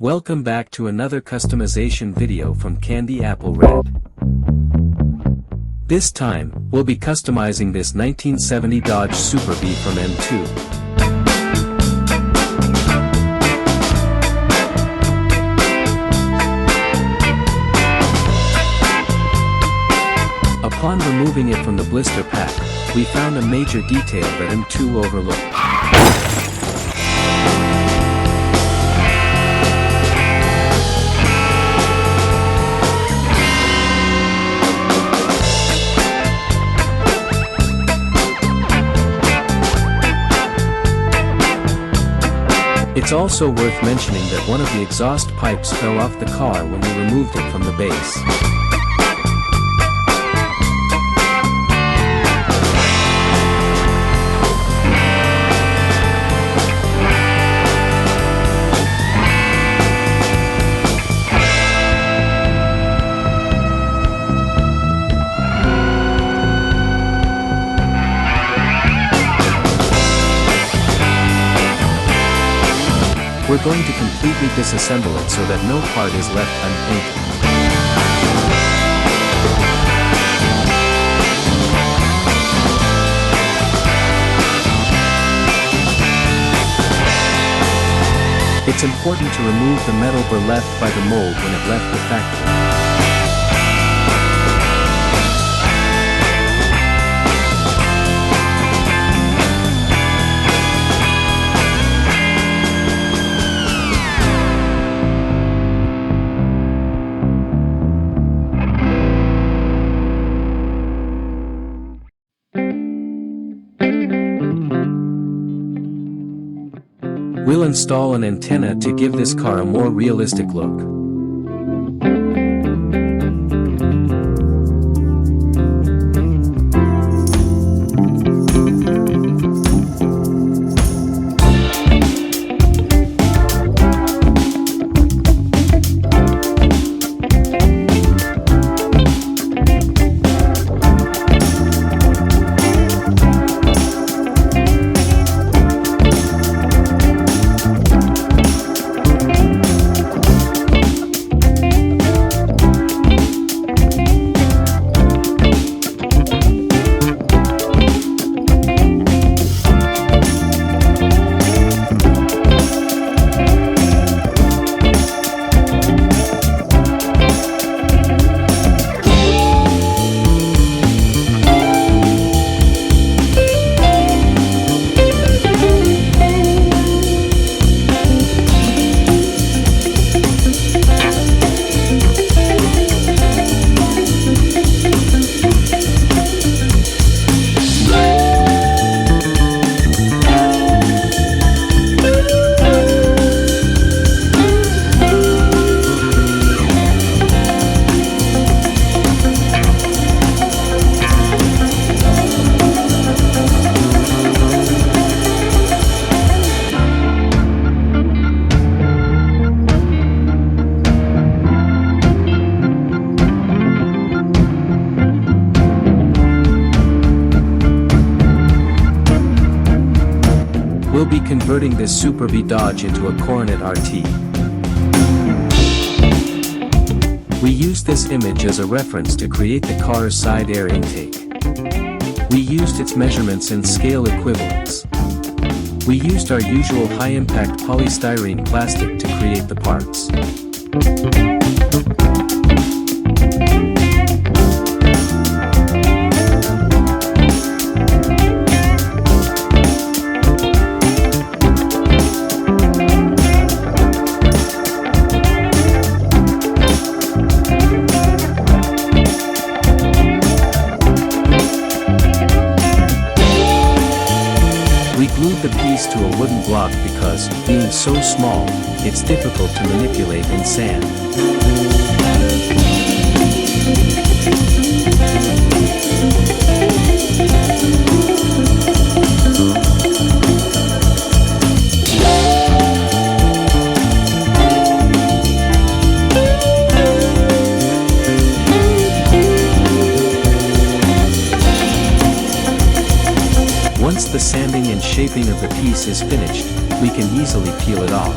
Welcome back to another customization video from Candy Apple Red. This time, we'll be customizing this 1970 Dodge Super Bee from M2. Upon removing it from the blister pack, we found a major detail that M2 overlooked. It's also worth mentioning that one of the exhaust pipes fell off the car when we removed it from the base. We're going to completely disassemble it so that no part is left unpainted. It's important to remove the metal burr left by the mold when it left the factory. We'll install an antenna to give this car a more realistic look. We'll be converting this Super Bee Dodge into a Coronet RT. We used this image as a reference to create the car's side air intake. We used its measurements and scale equivalents. We used our usual high-impact polystyrene plastic to create the parts. We glued the piece to a wooden block because, being so small, it's difficult to manipulate in sand. Once the sanding and shaping of the piece is finished, we can easily peel it off.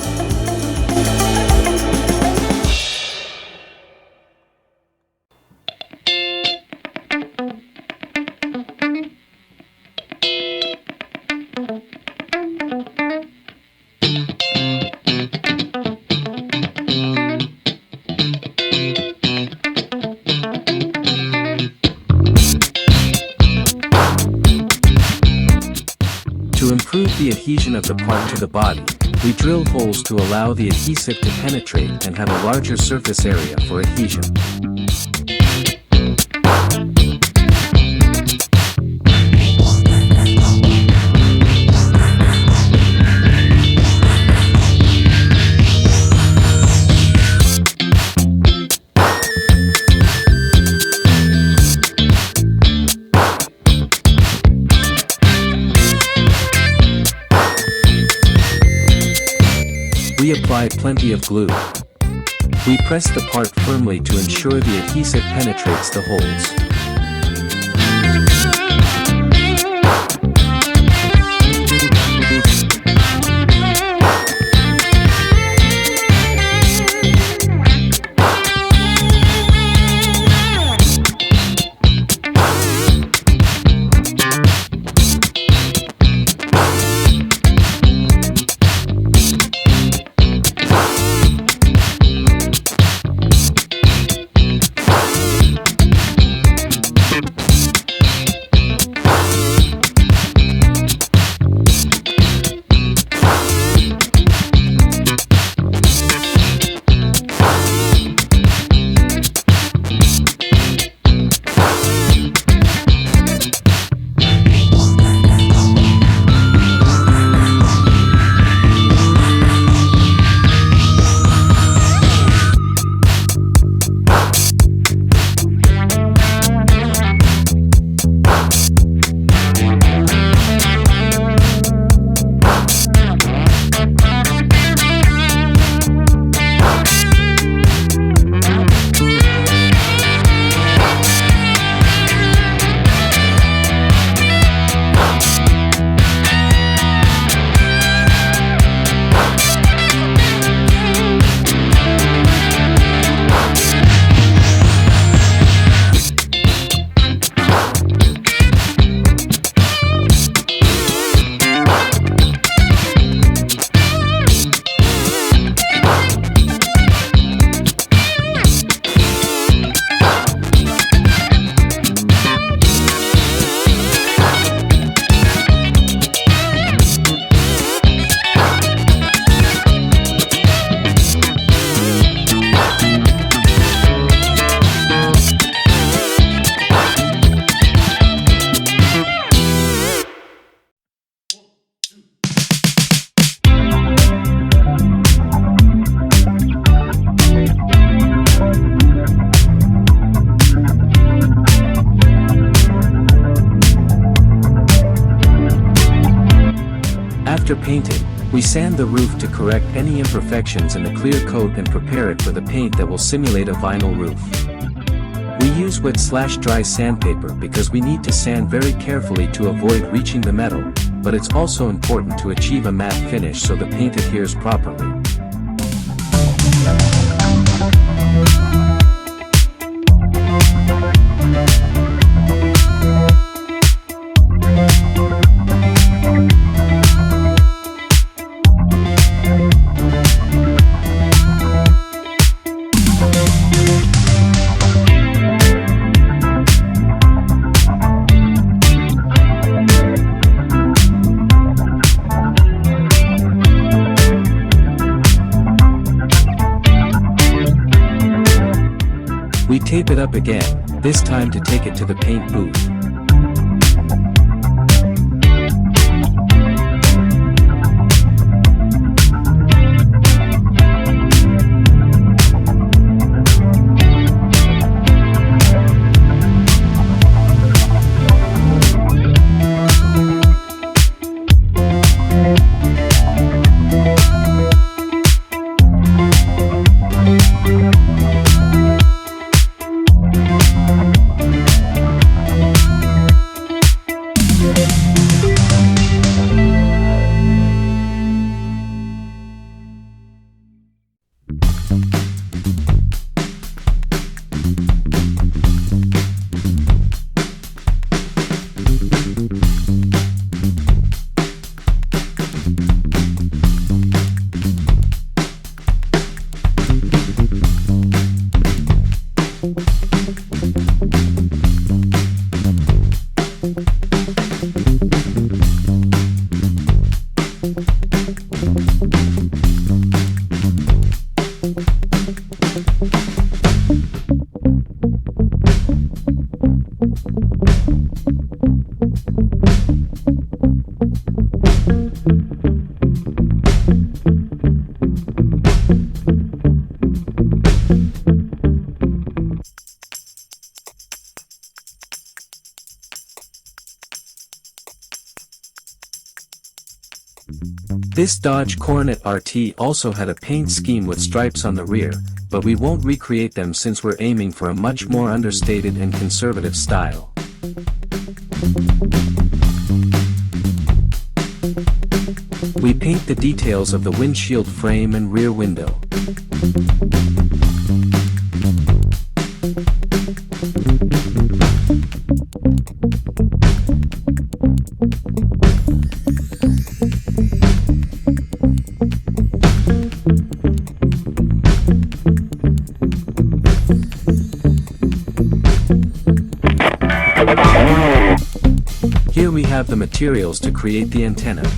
To improve the adhesion of the part to the body, we drill holes to allow the adhesive to penetrate and have a larger surface area for adhesion. We apply plenty of glue. We press the part firmly to ensure the adhesive penetrates the holes. After painting, we sand the roof to correct any imperfections in the clear coat and prepare it for the paint that will simulate a vinyl roof. We use wet/dry sandpaper because we need to sand very carefully to avoid reaching the metal, but it's also important to achieve a matte finish so the paint adheres properly. We tape it up again, this time to take it to the paint booth. This Dodge Coronet RT also had a paint scheme with stripes on the rear, but we won't recreate them since we're aiming for a much more understated and conservative style. We paint the details of the windshield frame and rear window. Here we have the materials to create the antenna.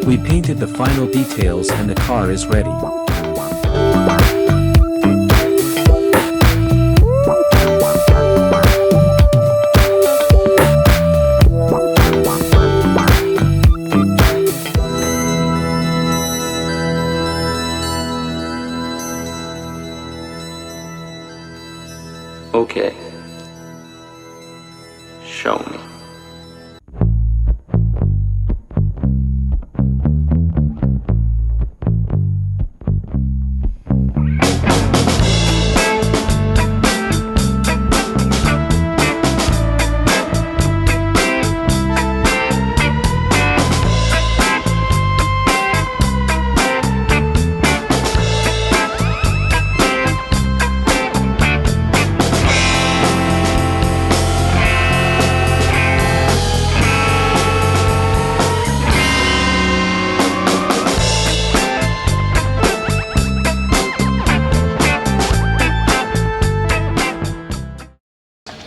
We painted the final details and the car is ready. Okay. Show me.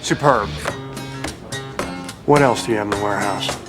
Superb. What else do you have in the warehouse?